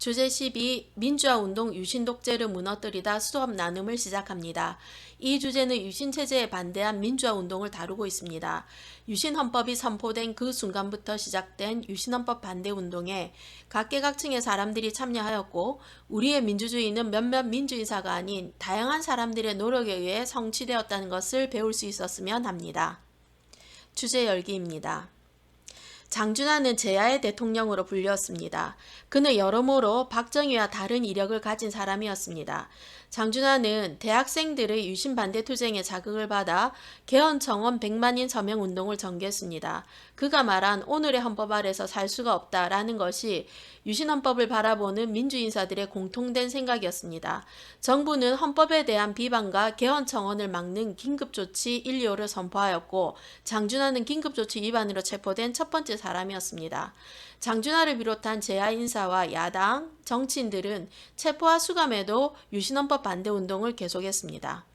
주제 12 민주화운동 유신독재를 무너뜨리다 수업 나눔을 시작합니다. 이 주제는 유신체제에 반대한 민주화운동을 다루고 있습니다. 유신헌법이 선포된 그 순간부터 시작된 유신헌법 반대운동에 각계각층의 사람들이 참여하였고 우리의 민주주의는 몇몇 민주인사가 아닌 다양한 사람들의 노력에 의해 성취되었다는 것을 배울 수 있었으면 합니다. 주제 열기입니다. 장준하는 제야의 대통령으로 불렸습니다. 그는 여러모로 박정희와 다른 이력을 가진 사람이었습니다. 장준하는 대학생들의 유신 반대 투쟁에 자극을 받아 개헌청원 100만인 서명운동을 전개했습니다. 그가 말한 오늘의 헌법 아래서 살 수가 없다라는 것이 유신헌법을 바라보는 민주인사들의 공통된 생각이었습니다. 정부는 헌법에 대한 비판과 개헌청원을 막는 긴급조치 1, 2호를 선포하였고 장준하는 긴급조치 위반으로 체포된 첫 번째 사람이었습니다. 장준하를 비롯한 제야 인사와 야당, 정치인들은 체포와 수감에도 유신헌법 반대운동을 계속했습니다.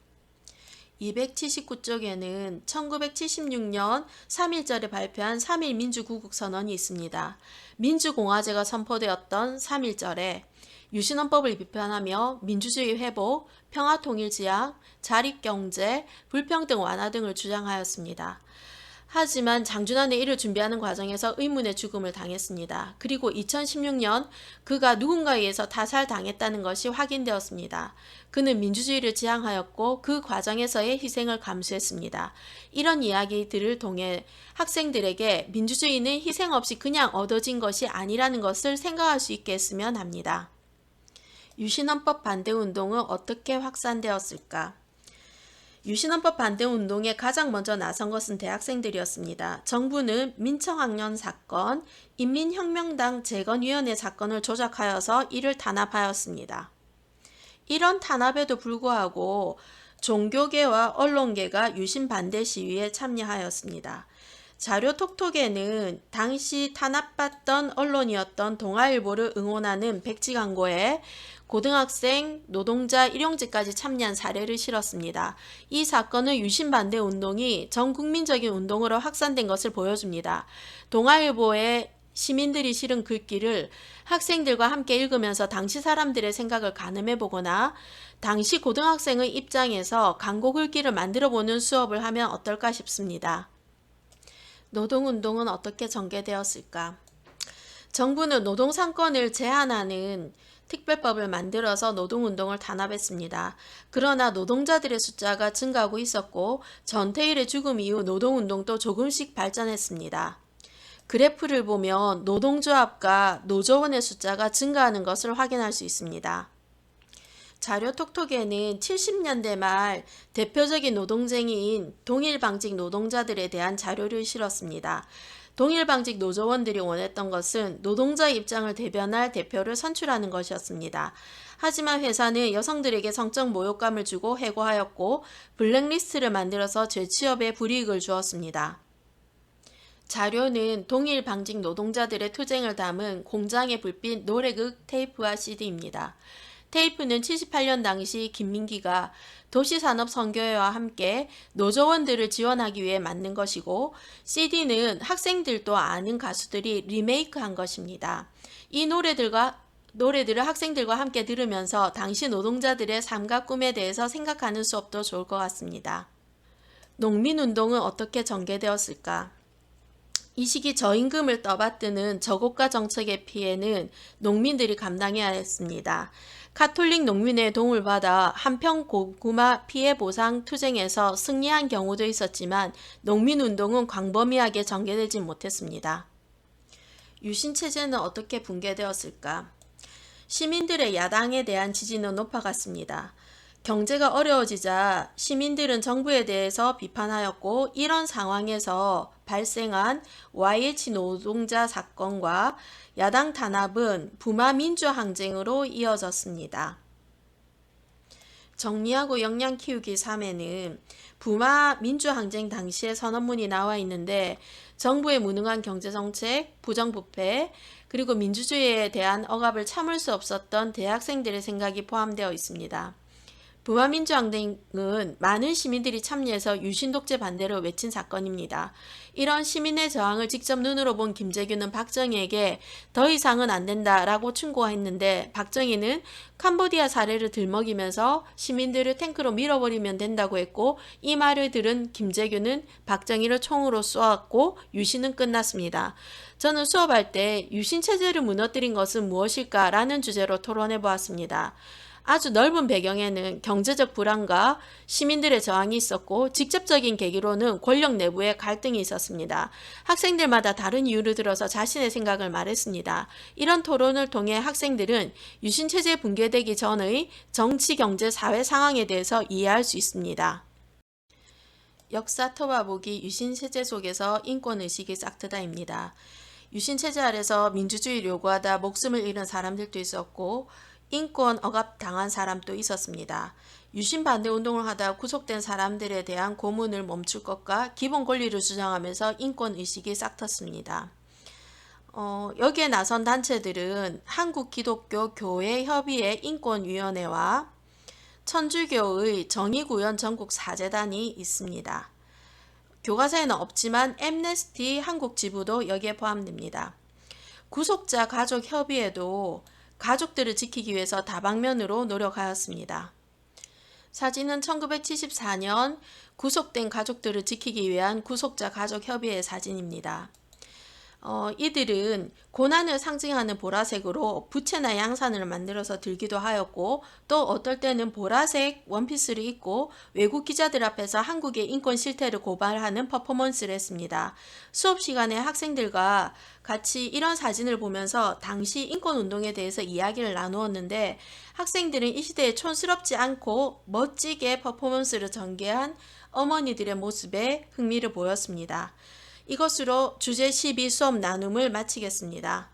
279쪽에는 1976년 3.1절에 발표한 3.1 민주구국선언이 있습니다. 민주공화제가 선포되었던 3.1절에 유신헌법을 비판하며 민주주의 회복, 평화통일 지향, 자립경제, 불평등 완화 등을 주장하였습니다. 하지만 장준하는 이를 준비하는 과정에서 의문의 죽음을 당했습니다. 그리고 2016년 그가 누군가에 의해서 타살당했다는 것이 확인되었습니다. 그는 민주주의를 지향하였고 그 과정에서의 희생을 감수했습니다. 이런 이야기들을 통해 학생들에게 민주주의는 희생 없이 그냥 얻어진 것이 아니라는 것을 생각할 수 있게 했으면 합니다. 유신헌법 반대운동은 어떻게 확산되었을까? 유신헌법 반대운동에 가장 먼저 나선 것은 대학생들이었습니다. 정부는 민청학년 사건, 인민혁명당 재건위원회 사건을 조작하여서 이를 탄압하였습니다. 이런 탄압에도 불구하고 종교계와 언론계가 유신 반대 시위에 참여하였습니다. 자료톡톡에는 당시 탄압받던 언론이었던 동아일보를 응원하는 백지 광고에 고등학생, 노동자, 일용직까지 참여한 사례를 실었습니다. 이 사건은 유신 반대 운동이 전 국민적인 운동으로 확산된 것을 보여줍니다. 동아일보에 시민들이 실은 글귀를 학생들과 함께 읽으면서 당시 사람들의 생각을 가늠해보거나 당시 고등학생의 입장에서 광고 글귀를 만들어보는 수업을 하면 어떨까 싶습니다. 노동운동은 어떻게 전개되었을까? 정부는 노동상권을 제한하는 특별법을 만들어서 노동운동을 탄압했습니다. 그러나 노동자들의 숫자가 증가하고 있었고 전태일의 죽음 이후 노동운동도 조금씩 발전했습니다. 그래프를 보면 노동조합과 노조원의 숫자가 증가하는 것을 확인할 수 있습니다. 자료톡톡에는 70년대 말 대표적인 노동쟁이인 동일방직 노동자들에 대한 자료를 실었습니다. 동일방직 노조원들이 원했던 것은 노동자의 입장을 대변할 대표를 선출하는 것이었습니다. 하지만 회사는 여성들에게 성적 모욕감을 주고 해고하였고 블랙리스트를 만들어서 재취업에 불이익을 주었습니다. 자료는 동일방직 노동자들의 투쟁을 담은 공장의 불빛 노래극 테이프와 CD입니다. 테이프는 78년 당시 김민기가 도시산업선교회와 함께 노조원들을 지원하기 위해 만든 것이고 CD는 학생들도 아는 가수들이 리메이크한 것입니다. 이 노래들을 학생들과 함께 들으면서 당시 노동자들의 삶과 꿈에 대해서 생각하는 수업도 좋을 것 같습니다. 농민운동은 어떻게 전개되었을까? 이 시기 저임금을 떠받드는 저고가 정책의 피해는 농민들이 감당해야 했습니다. 카톨릭 농민의 도움을 받아 한평 고구마 피해 보상 투쟁에서 승리한 경우도 있었지만 농민운동은 광범위하게 전개되지 못했습니다. 유신체제는 어떻게 붕괴되었을까? 시민들의 야당에 대한 지지는 높아갔습니다. 경제가 어려워지자 시민들은 정부에 대해서 비판하였고 이런 상황에서 발생한 YH 노동자 사건과 야당 탄압은 부마 민주항쟁으로 이어졌습니다. 정리하고 역량 키우기 3에는 부마 민주항쟁 당시의 선언문이 나와 있는데 정부의 무능한 경제정책, 부정부패, 그리고 민주주의에 대한 억압을 참을 수 없었던 대학생들의 생각이 포함되어 있습니다. 부마민주항 등은 많은 시민들이 참여해서 유신독재 반대를 외친 사건입니다. 이런 시민의 저항을 직접 눈으로 본 김재규는 박정희에게 더 이상은 안 된다라고 충고했는데 박정희는 캄보디아 사례를 들먹이면서 시민들을 탱크로 밀어버리면 된다고 했고 이 말을 들은 김재규는 박정희를 총으로 쏘았고 유신은 끝났습니다. 저는 수업할 때 유신체제를 무너뜨린 것은 무엇일까라는 주제로 토론해 보았습니다. 아주 넓은 배경에는 경제적 불안과 시민들의 저항이 있었고 직접적인 계기로는 권력 내부의 갈등이 있었습니다. 학생들마다 다른 이유를 들어서 자신의 생각을 말했습니다. 이런 토론을 통해 학생들은 유신체제 붕괴되기 전의 정치, 경제, 사회 상황에 대해서 이해할 수 있습니다. 역사 토바보기 유신체제 속에서 인권의식이 싹트다입니다. 유신체제 아래서 민주주의를 요구하다 목숨을 잃은 사람들도 있었고 인권 억압 당한 사람도 있었습니다. 유신 반대 운동을 하다 구속된 사람들에 대한 고문을 멈출 것과 기본 권리를 주장하면서 인권 의식이 싹텄습니다. 여기에 나선 단체들은 한국기독교교회협의회 인권위원회와 천주교의 정의구현 전국사재단이 있습니다. 교과서에는 없지만 엠네스티 한국 지부도 여기에 포함됩니다. 구속자 가족협의회도 가족들을 지키기 위해서 다방면으로 노력하였습니다. 사진은 1974년 구속된 가족들을 지키기 위한 구속자 가족협의회 사진입니다. 이들은 고난을 상징하는 보라색으로 부채나 양산을 만들어서 들기도 하였고 또 어떨 때는 보라색 원피스를 입고 외국 기자들 앞에서 한국의 인권 실태를 고발하는 퍼포먼스를 했습니다. 수업 시간에 학생들과 같이 이런 사진을 보면서 당시 인권운동에 대해서 이야기를 나누었는데 학생들은 이 시대에 촌스럽지 않고 멋지게 퍼포먼스를 전개한 어머니들의 모습에 흥미를 보였습니다. 이것으로 주제 12 수업 나눔을 마치겠습니다.